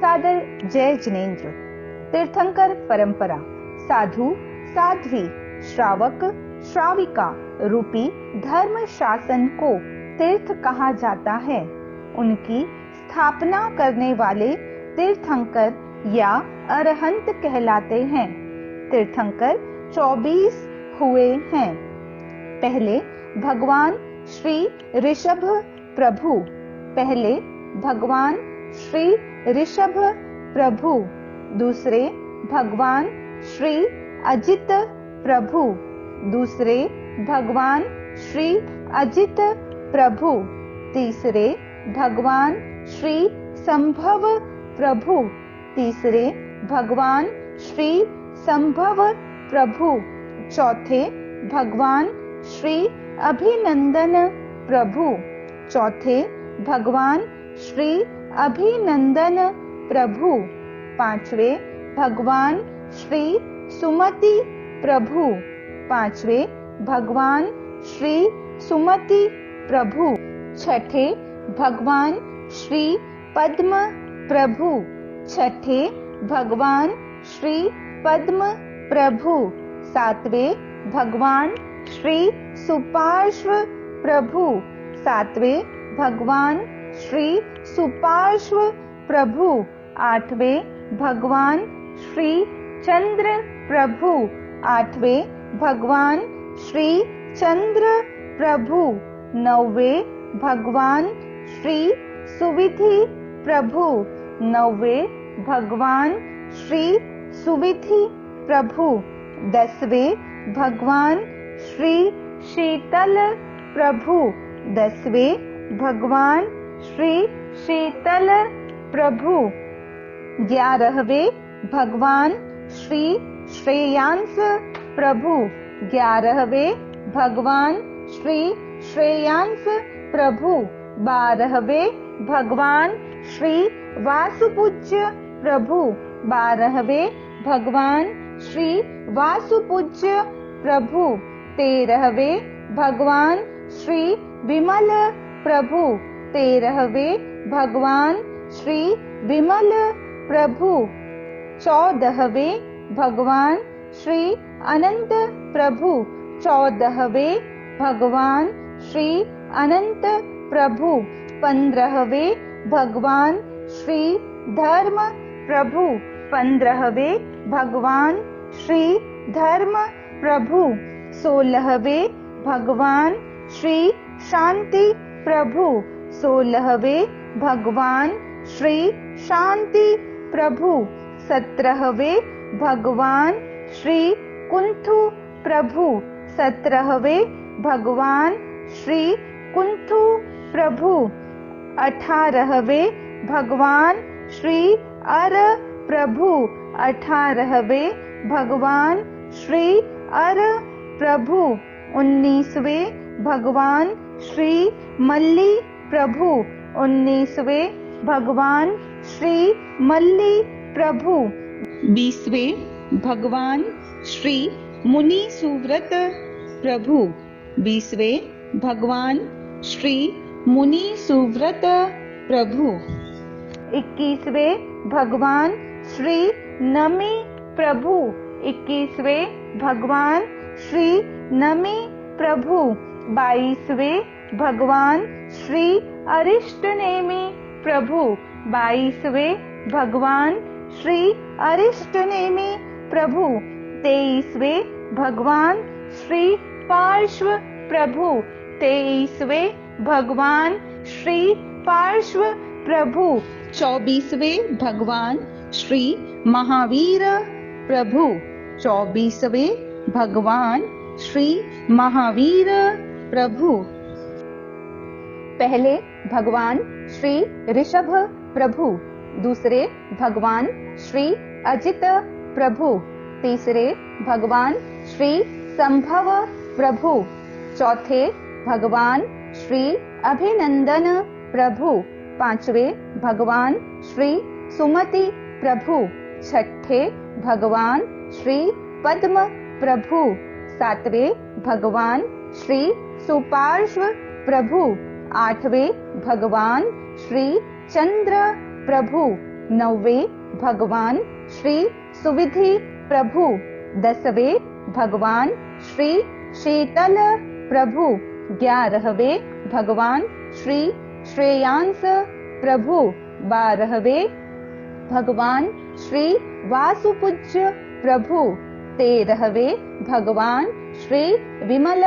सादर जय जिनेन्द्र। तीर्थंकर परंपरा साधु साध्वी श्रावक श्राविका रूपी धर्म शासन को तीर्थ कहा जाता है। उनकी स्थापना करने वाले तीर्थंकर या अरहंत कहलाते हैं। तीर्थंकर 24 हुए हैं। पहले भगवान श्री ऋषभ प्रभु, पहले भगवान श्री ऋषभ प्रभु, दूसरे भगवान श्री अजित प्रभु, दूसरे भगवान श्री अजित प्रभु, तीसरे भगवान श्री संभव प्रभु, तीसरे भगवान श्री संभव प्रभु, चौथे भगवान श्री अभिनंदन प्रभु, चौथे भगवान श्री अभिनंदन प्रभु, पांचवे भगवान श्री सुमति प्रभु, पांचवे भगवान श्री सुमति प्रभु, छठे भगवान श्री पद्म प्रभु, छठे भगवान श्री पद्म प्रभु, सातवें भगवान श्री सुपार्श्व प्रभु, सातवें भगवान श्री सुपार्श्व प्रभु, आठवें भगवान श्री चंद्र प्रभु, आठवें भगवान श्री चंद्र प्रभु, नौवें भगवान श्री सुविधि प्रभु, नौवें भगवान श्री सुविधि प्रभु, दसवें भगवान श्री शीतल प्रभु, दसवें भगवान श्री शीतल प्रभु, 11वें भगवान श्री श्रेयांस प्रभु, 11वें भगवान श्री श्रेयांस प्रभु, 12वें भगवान श्री वासुपूज्य प्रभु, 12वें भगवान श्री वासुपूज्य प्रभु, 13वें भगवान श्री विमल प्रभु, 13वें भगवान श्री विमल प्रभु, 14वें भगवान श्री अनंत प्रभु, 14वें भगवान श्री अनंत प्रभु, 15वें भगवान श्री धर्म प्रभु, 15वें भगवान श्री धर्म प्रभु, 16वें भगवान श्री शांति प्रभु, 16वें भगवान श्री शांति प्रभु, 17वें भगवान श्री कुंथु प्रभु, 17वें भगवान श्री कुंथु प्रभु, 18वें भगवान श्री अर प्रभु, 18वें भगवान श्री अर प्रभु, 19वें भगवान श्री मल्ली प्रभु, 19वें भगवान श्री मल्ली प्रभु, 20वें भगवान श्री मुनि सुव्रत प्रभु, 20वें भगवान श्री मुनि सुव्रत प्रभु, 21वें भगवान श्री नमी प्रभु, 21वें भगवान श्री नमी प्रभु, 22वें भगवान श्री अरिष्टनेमी प्रभु, 22वें भगवान श्री अरिष्टनेमी प्रभु, 23वें भगवान श्री पार्श्व प्रभु, 23वें भगवान श्री पार्श्व प्रभु, 24वें भगवान श्री महावीर प्रभु, 24वें भगवान श्री महावीर प्रभु, पहले भगवान श्री ऋषभ प्रभु, दूसरे भगवान श्री अजित प्रभु, तीसरे भगवान श्री संभव प्रभु, चौथे भगवान श्री अभिनंदन प्रभु, पांचवें भगवान श्री सुमति प्रभु, छठे भगवान श्री पद्म प्रभु, सातवें भगवान श्री सुपार्श्व प्रभु, आठवें भगवान श्री चंद्र प्रभु, 9वें भगवान श्री सुविधि प्रभु, 10वें भगवान श्री शीतल प्रभु, 11वें भगवान श्री श्रेयांस प्रभु, 12वें भगवान श्री वासुपूज्य प्रभु, 13वें भगवान श्री विमल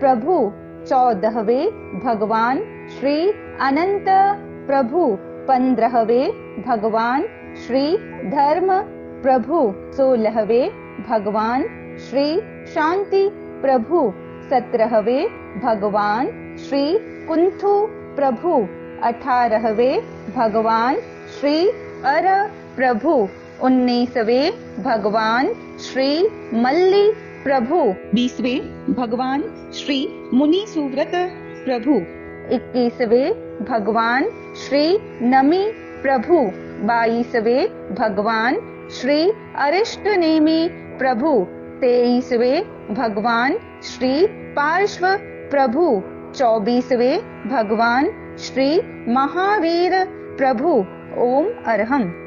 प्रभु, 14वें भगवान श्री अनंत प्रभु, 15वें भगवान श्री धर्म प्रभु, 16वें भगवान श्री शांति प्रभु, 17वें भगवान श्री कुंथु प्रभु, 18वें भगवान श्री अर प्रभु, 19वें भगवान श्री मल्ली प्रभु, 20वें भगवान श्री मुनि सुव्रत प्रभु, 21वें भगवान श्री नमी प्रभु, 22वें भगवान श्री अरिष्ट नेमी प्रभु, 23वें भगवान श्री पार्श्व प्रभु, 24वें भगवान श्री महावीर प्रभु। ओम अरहम।